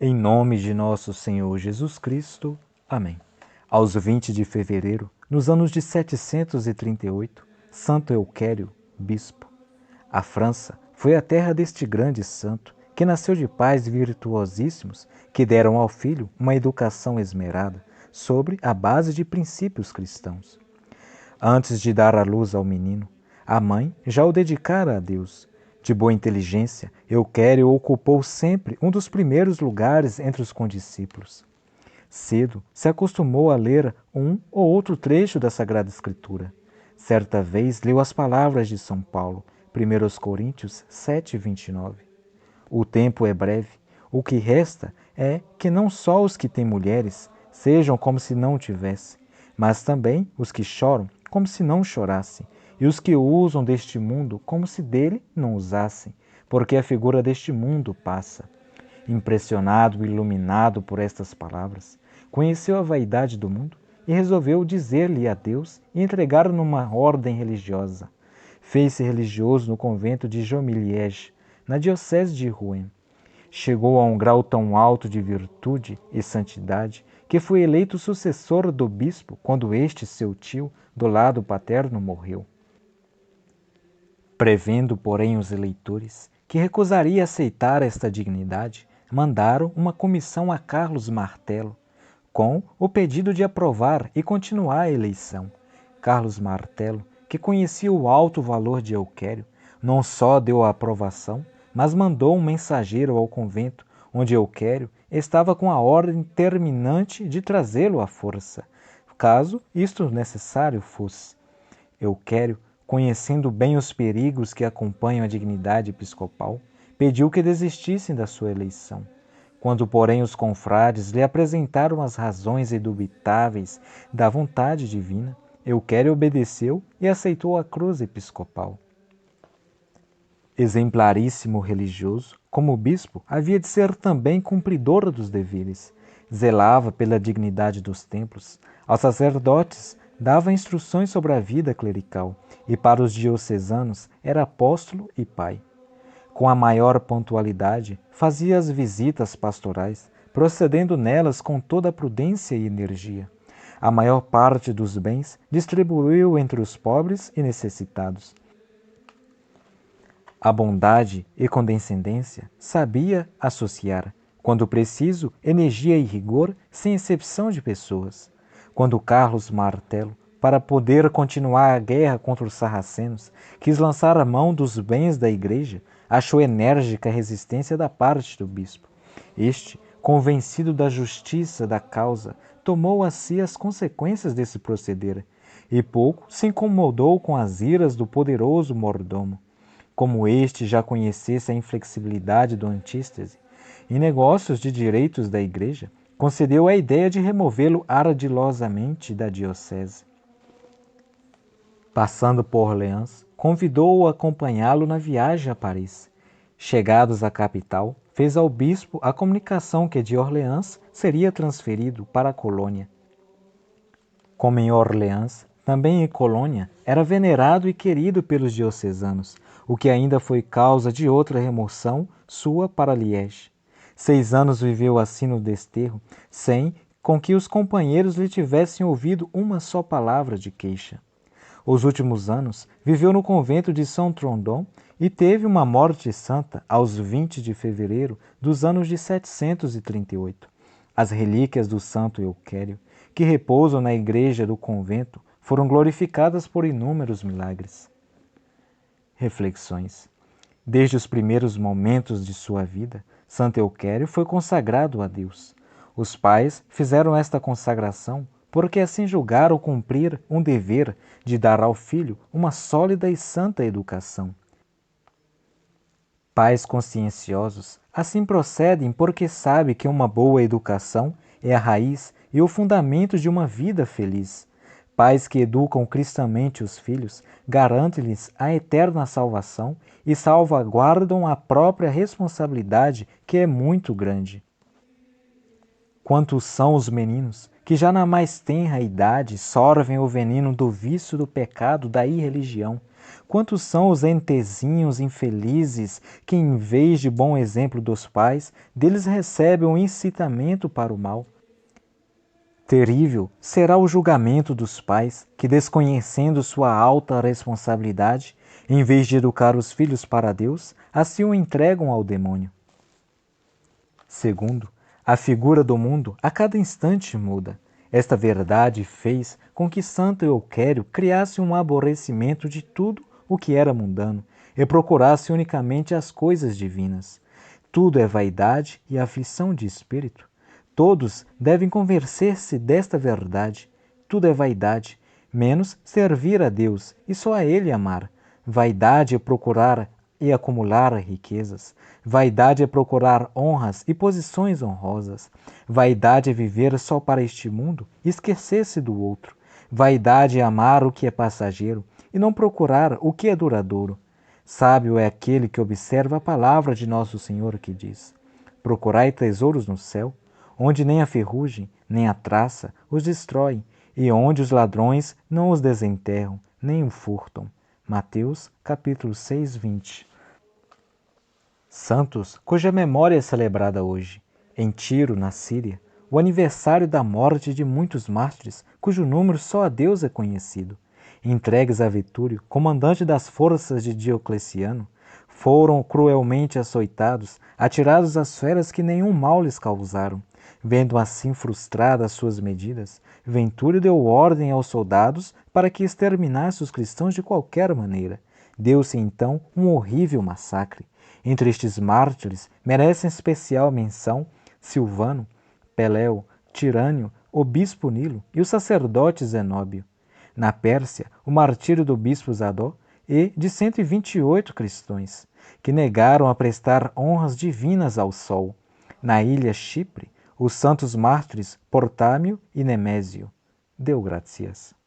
Em nome de nosso Senhor Jesus Cristo. Amém. Aos 20 de fevereiro, nos anos de 738, Santo Euquério, bispo. A França foi a terra deste grande santo, que nasceu de pais virtuosíssimos que deram ao filho uma educação esmerada sobre a base de princípios cristãos. Antes de dar à luz ao menino, a mãe já o dedicara a Deus. De boa inteligência, Euquério ocupou sempre um dos primeiros lugares entre os condiscípulos. Cedo se acostumou a ler um ou outro trecho da Sagrada Escritura. Certa vez leu as palavras de São Paulo, 1 Coríntios 7, 29. O tempo é breve, o que resta é que não só os que têm mulheres sejam como se não tivessem, mas também os que choram como se não chorassem, e os que usam deste mundo como se dele não usassem, porque a figura deste mundo passa. Impressionado e iluminado por estas palavras, conheceu a vaidade do mundo e resolveu dizer-lhe adeus e entregar-o numa ordem religiosa. Fez-se religioso no convento de Jomiliege, na diocese de Rouen. Chegou a um grau tão alto de virtude e santidade que foi eleito sucessor do bispo quando este, seu tio, do lado paterno, morreu. Prevendo, porém, os eleitores que recusaria aceitar esta dignidade, mandaram uma comissão a Carlos Martelo, com o pedido de aprovar e continuar a eleição. Carlos Martelo, que conhecia o alto valor de Euquério, não só deu a aprovação, mas mandou um mensageiro ao convento, onde Euquério estava com a ordem terminante de trazê-lo à força, caso isto necessário fosse. Euquério, conhecendo bem os perigos que acompanham a dignidade episcopal, pediu que desistissem da sua eleição. Quando, porém, os confrades lhe apresentaram as razões indubitáveis da vontade divina, Euquério obedeceu e aceitou a cruz episcopal. Exemplaríssimo religioso, como bispo, havia de ser também cumpridor dos deveres. Zelava pela dignidade dos templos. Aos sacerdotes dava instruções sobre a vida clerical e para os diocesanos era apóstolo e pai. Com a maior pontualidade, fazia as visitas pastorais, procedendo nelas com toda a prudência e energia. A maior parte dos bens distribuiu entre os pobres e necessitados. A bondade e condescendência sabia associar, quando preciso, energia e rigor, sem exceção de pessoas. Quando Carlos Martelo, para poder continuar a guerra contra os sarracenos, quis lançar a mão dos bens da igreja, achou enérgica resistência da parte do bispo. Este, convencido da justiça da causa, tomou a si as consequências desse proceder, e pouco se incomodou com as iras do poderoso mordomo. Como este já conhecesse a inflexibilidade do antístese, em negócios de direitos da igreja, concedeu a ideia de removê-lo ardilosamente da diocese. Passando por Orleans, convidou-o a acompanhá-lo na viagem a Paris. Chegados à capital, fez ao bispo a comunicação que de Orleans seria transferido para a colônia. Como em Orleans, também em Colônia, era venerado e querido pelos diocesanos, o que ainda foi causa de outra remoção sua para Liege. 6 anos viveu assim no desterro, sem com que os companheiros lhe tivessem ouvido uma só palavra de queixa. Os últimos anos viveu no convento de São Trondon e teve uma morte santa aos 20 de fevereiro dos anos de 738. As relíquias do santo Euquério, que repousam na igreja do convento, foram glorificadas por inúmeros milagres. Reflexões. Desde os primeiros momentos de sua vida, Santo Euquério foi consagrado a Deus. Os pais fizeram esta consagração porque assim julgaram cumprir um dever de dar ao filho uma sólida e santa educação. Pais conscienciosos assim procedem porque sabem que uma boa educação é a raiz e o fundamento de uma vida feliz. Pais que educam cristamente os filhos garantem-lhes a eterna salvação e salvaguardam a própria responsabilidade, que é muito grande. Quantos são os meninos que já na mais tenra idade sorvem o veneno do vício, do pecado, da irreligião, Quantos são os entezinhos infelizes que, em vez de bom exemplo dos pais, deles recebem um incitamento para o mal? Terrível será o julgamento dos pais que, desconhecendo sua alta responsabilidade, em vez de educar os filhos para Deus, assim o entregam ao demônio. Segundo, a figura do mundo a cada instante muda. Esta verdade fez com que Santo Euquério criasse um aborrecimento de tudo o que era mundano e procurasse unicamente as coisas divinas. Tudo é vaidade e aflição de espírito. Todos devem convencer-se desta verdade. Tudo é vaidade, menos servir a Deus e só a Ele amar. Vaidade é procurar e acumular riquezas. Vaidade é procurar honras e posições honrosas. Vaidade é viver só para este mundo e esquecer-se do outro. Vaidade é amar o que é passageiro e não procurar o que é duradouro. Sábio é aquele que observa a palavra de nosso Senhor que diz: procurai tesouros no céu, onde nem a ferrugem, nem a traça os destrói, e onde os ladrões não os desenterram, nem o furtam. Mateus, capítulo 6, 20. Santos, cuja memória é celebrada hoje. Em Tiro, na Síria, o aniversário da morte de muitos mártires, cujo número só a Deus é conhecido. Entregues a Vetúrio, comandante das forças de Diocleciano, foram cruelmente açoitados, atirados às feras que nenhum mal lhes causaram. Vendo assim frustradas suas medidas, Vetúrio deu ordem aos soldados para que exterminasse os cristãos de qualquer maneira. Deu-se então um horrível massacre. Entre estes mártires merecem especial menção Silvano, Peleu, Tirânio, o bispo Nilo e o sacerdote Zenóbio. Na Pérsia, o martírio do bispo Zadó e de 128 cristãos, que negaram a prestar honras divinas ao sol. Na ilha Chipre, os santos mártires Portámio e Nemésio. Deu graças.